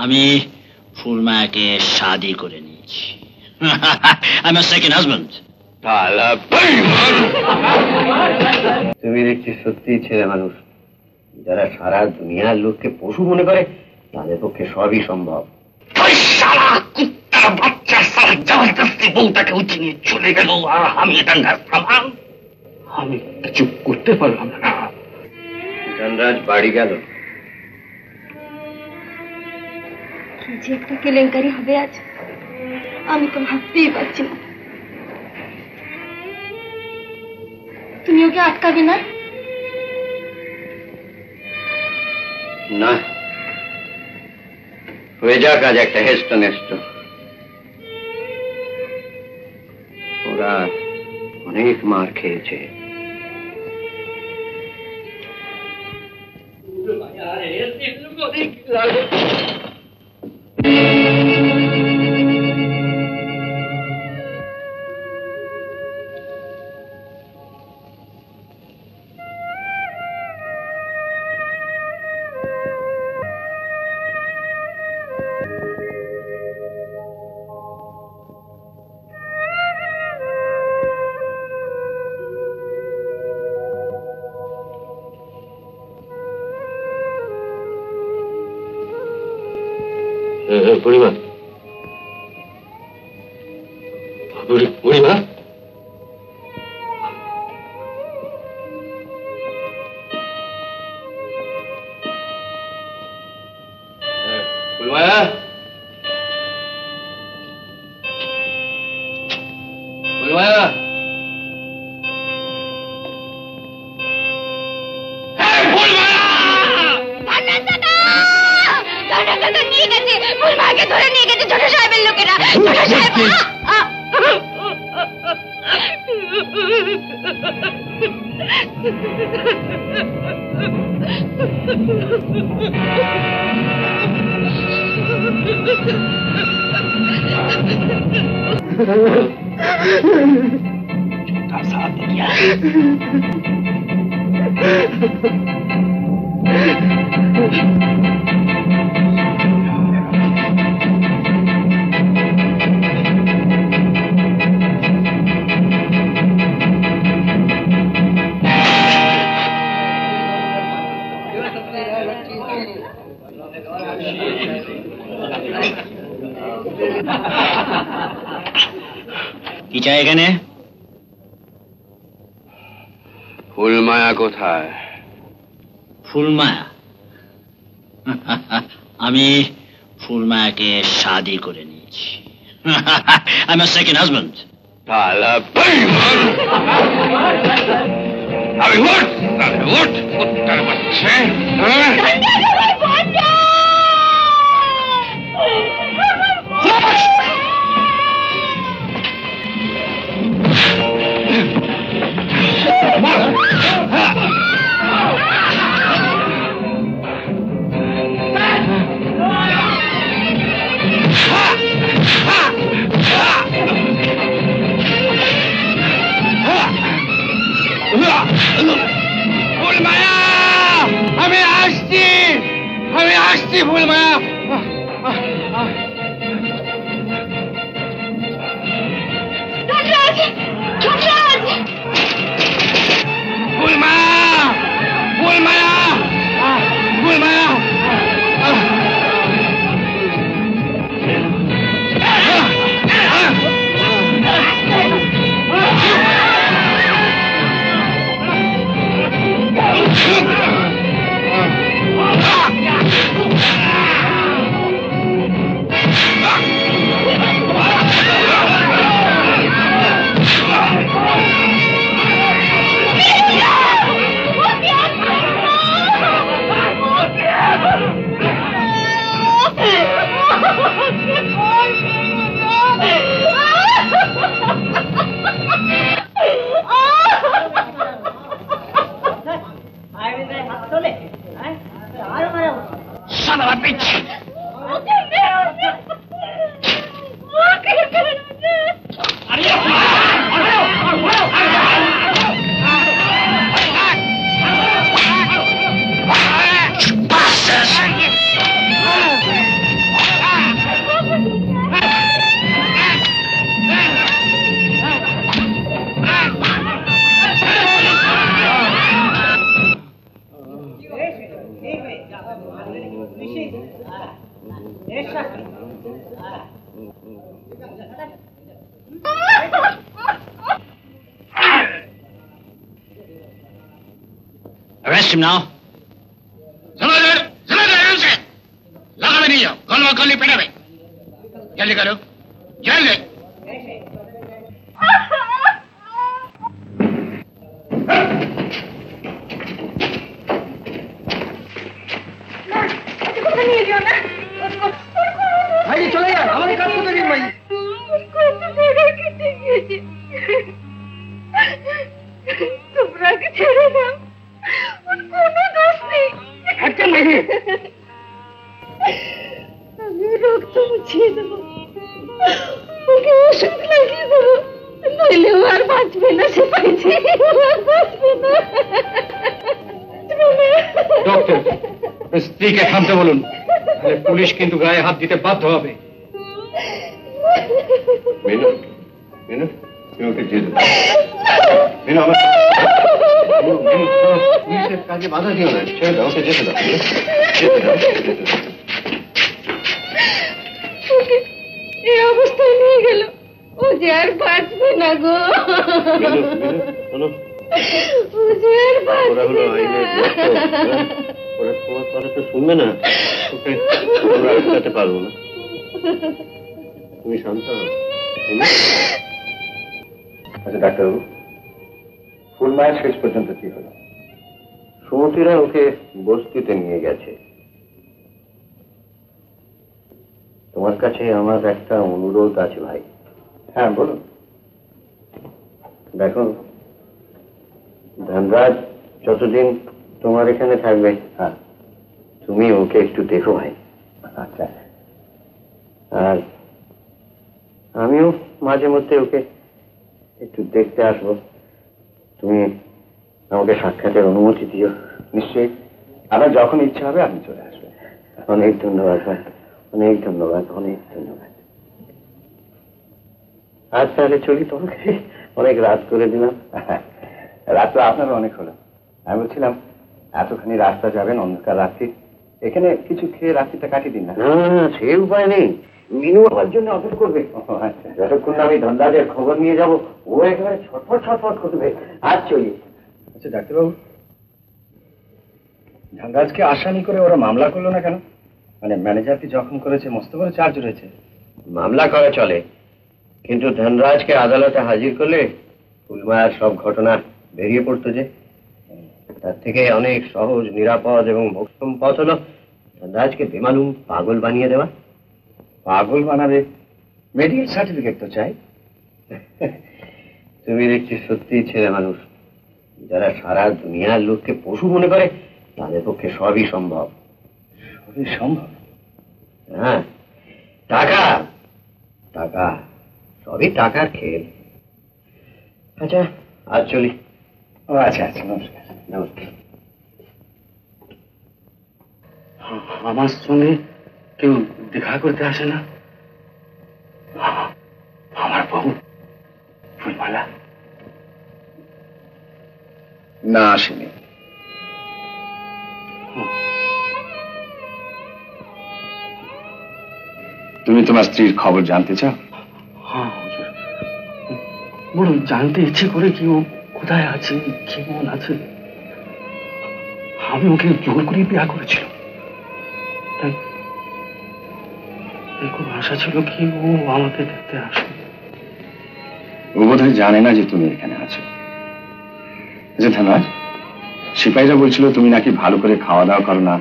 আমি ফুলমায়াকে শাদি করে নিয়েছি। I'm a second husband. তুমি দেখছি সত্যিই ছেলে মানুষ। যারা সারা দুনিয়ার লোককে পশু মনে করে তাদের পক্ষে সবই সম্ভব। বাচ্চা সারা জবরদস্তি বউটাকে উঠে নিয়ে চলে গেল, আর আমি দাঙ্গার প্রমাণ। আমি চুপ করতে পারলাম না। ধনরাজ বাড়ি গেল। কি যে একটা কেলেঙ্কারি হবে আজ, আমি তো ভাবতেই পারছি না। তুমি ওকে আটকাবে না? না, হয়ে যাক আজ একটা হেস্ট নেস্ট। ওরা অনেক মার খেয়েছে। বুড়িমা, বুড়িমা, ফুলমায়া, ফুলমায়া, নিয়ে গেছে, ফুলমাকে ধরে নিয়ে গেছে ছোট সাহেবের লোকেরা। ছোট সাহেব छोटा सा दिया। কি চাই এখানে? ফুলমায়া কোথায়? ফুলমায়া? আমি ফুলমায়াকে শাদি করে নিয়েছি। I'm a second husband. আমি উঠ কুত্তার বাচ্চা। ফুলমায়া, আমি আসছি ফুলমায়া। ফুলমায়া, ফুলমায়া, ফুলমায়া। Arrest him now. लगा नहीं जाओ गोलवा गोली पड़ा भाई जल्दी करो जल्दी भाई चले जाओ हमारे काम को करिए भाई তোমরা কি ছেড়ে দাও ওর কোনো দোষ নেই একটা মেরে আমি রক্ত মুছিয়ে দেবো ওকে ওষুধ লাগিয়ে দেবো নইলে ও আর বাঁচবে না সে পাইছে বাঁচবে না ডক্টর স্ত্রীকে থামতে বলুন পুলিশ কিন্তু গায়ে হাত দিতে বাধ্য হবে মিনু মিনু তুমি ওকে যেতে দাও মিনু আমার পুলিশের কাজে বাধা দিও না ছেড়ে দাও ওকে যেতে দাও যেতে দাও ওকে এই অবস্থায় নিয়ে গেল ও যে আর বাঁচবে না গো শোনো ও যে আর ওরা হলো বাঁচবে আইনের ওরা তোমার কথা তো শুনবে না ওকে আমরা আটকাতে পারবো না তুমি শান্ত হও আচ্ছা ডাক্তারবাবু ফুলমায়ের শেষ পর্যন্ত কি হলো সুমতিরা ওকে বস্তিতে নিয়ে গেছে তোমার কাছে আমার একটা অনুরোধ আছে ভাই হ্যাঁ বলুন দেখো ধনরাজ যতদিন তোমার এখানে থাকবে হ্যাঁ তুমি ওকে একটু দেখো ভাই আচ্ছা আর আমিও মাঝে মধ্যে ওকে একটু দেখতে আসবো তুমি আমাকে সাক্ষাতের অনুমতি দিও নিশ্চয়ই আবার যখন ইচ্ছা হবে আপনি চলে আসবেন অনেক ধন্যবাদ ভাই অনেক ধন্যবাদ অনেক ধন্যবাদ আজ তাহলে চলি তোমাকে অনেক রাত করে দিলাম রাত তো আপনারও অনেক হলো আমি বলছিলাম এতখানি রাস্তা যাবেন অন্ধকার রাত্রি এখানে কিছু খেয়ে রাত্রিটা কাটিয়ে দিন না সে উপায় নেই মিনু আমার জন্য অপেক্ষা করবে আচ্ছা যতক্ষণ না আমি ধনরাজের খবর নিয়ে যাব ও একেবারে ছটফট ছটফট করবে আজ চলি আচ্ছা ডাক্তারবাবু ধনরাজকে আসামি করে ওরা মামলা করলো না কেন মানে ম্যানেজারকে জখম করেছে মস্ত বড় চার্জ রয়েছে মামলা করা চলে কিন্তু ধনরাজকে আদালতে হাজির করলে ফুলমায়ার সব ঘটনা বেরিয়ে পড়তো যে তার থেকে অনেক সহজ নিরাপদ এবং মোক্ষম পথ হলো ধনরাজকে বেমালুম পাগল বানিয়ে দেওয়া পাগল বানাবে মেডিকেল সার্টিফিকেট তো চাই তুমি দেখছি সত্যি ছেলে মানুষ যারা সারা দুনিয়ার লোককে পশু মনে করে তাদের পক্ষে সবই সম্ভব সবই সম্ভব হ্যাঁ টাকা টাকা সবই টাকার খেল আচ্ছা আজ চলি ও আচ্ছা আচ্ছা নমস্কার নমস্কার আমার সঙ্গে কেউ দেখা করতে আসে না আমার বাবু ফুলমালা না আসেনি তুমি তোমার স্ত্রীর খবর জানতে চাও হ্যাঁ হুজুর বড় জানতে ইচ্ছে করে কি ও কোথায় আছে কেমন আছে আমি ওকে জোর করে বিয়ে করেছিলাম তাই খুব আশা ছিল কি ও আমাকে দেখতে আসবে ও বোধহয় জানে না যে তুমি এখানে আছো যে ধনরাজ সিপাহীরা বলছিল তুমি নাকি ভালো করে খাওয়া দাওয়া করো না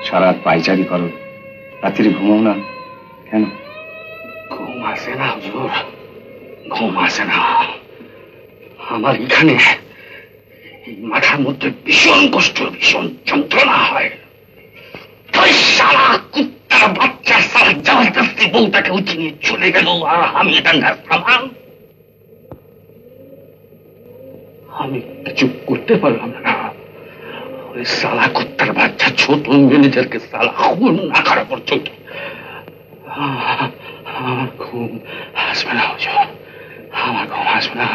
সারা রাত পায়চারি করো রাত্রি ঘুমাও না কেন ঘুম আসে না হুজুর ঘুম আসে না আমার এখানে মাথার মধ্যে ভীষণ কষ্ট ভীষণ যন্ত্রণা হয় ওই সারা কুত্তার বাচ্চা সারা জবরদস্তি বউটাকে উঠে নিয়ে চলে গেল আর আমি দাঙ্গার প্রমাণ আমি কিছু করতে পারলাম না ওই সালা কুত্তার বাচ্চা ছোট ম্যানেজারকে সালা খুন না করা পর্যন্ত আমার ঘুম আসবে না হুজুর আমার ঘুম আসবে না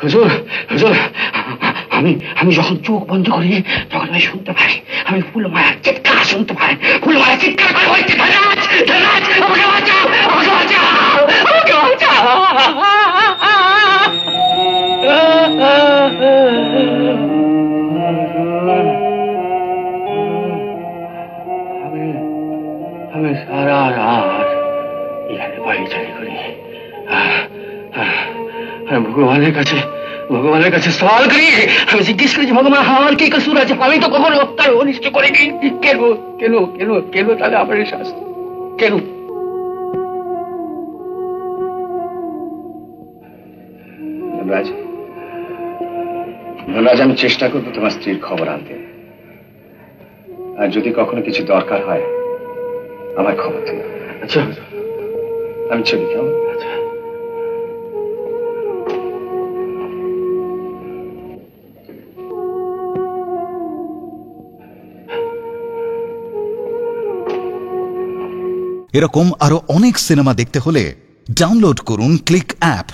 হুজুর হুজুর আমি যখন চোখ বন্ধ করি তখন আমি শুনতে পাই আমি ফুলমায়ার চিৎকার শুনতে পায় ফুলমালা চিৎকার করে বলছে, ধনরাজ, ধনরাজ, আমাকে বাঁচাও, আমাকে বাঁচাও, আমাকে বাঁচাও। আমি সারা রাত এখানে পায়চারি করি। ভগবানের কাছে সওয়াল করি। আমি জিজ্ঞেস করি যে ভগবান আমার কি কসুর আছে? আমি তো কখনো তার অনিষ্ট করিনি। কেন কেন কেন কেন তাহলে আমার এই শাস্তি কেন? ধনরাজ, ধনরাজ, আমি চেষ্টা করবো তোমার স্ত্রীর খবর আনতে। আর যদি কখনো কিছু দরকার হয় আমার খবর দিও। আচ্ছা, আমি ছবি কেমন? আচ্ছা। এরকম আরো অনেক সিনেমা দেখতে হলে ডাউনলোড করুন ক্লিক অ্যাপ।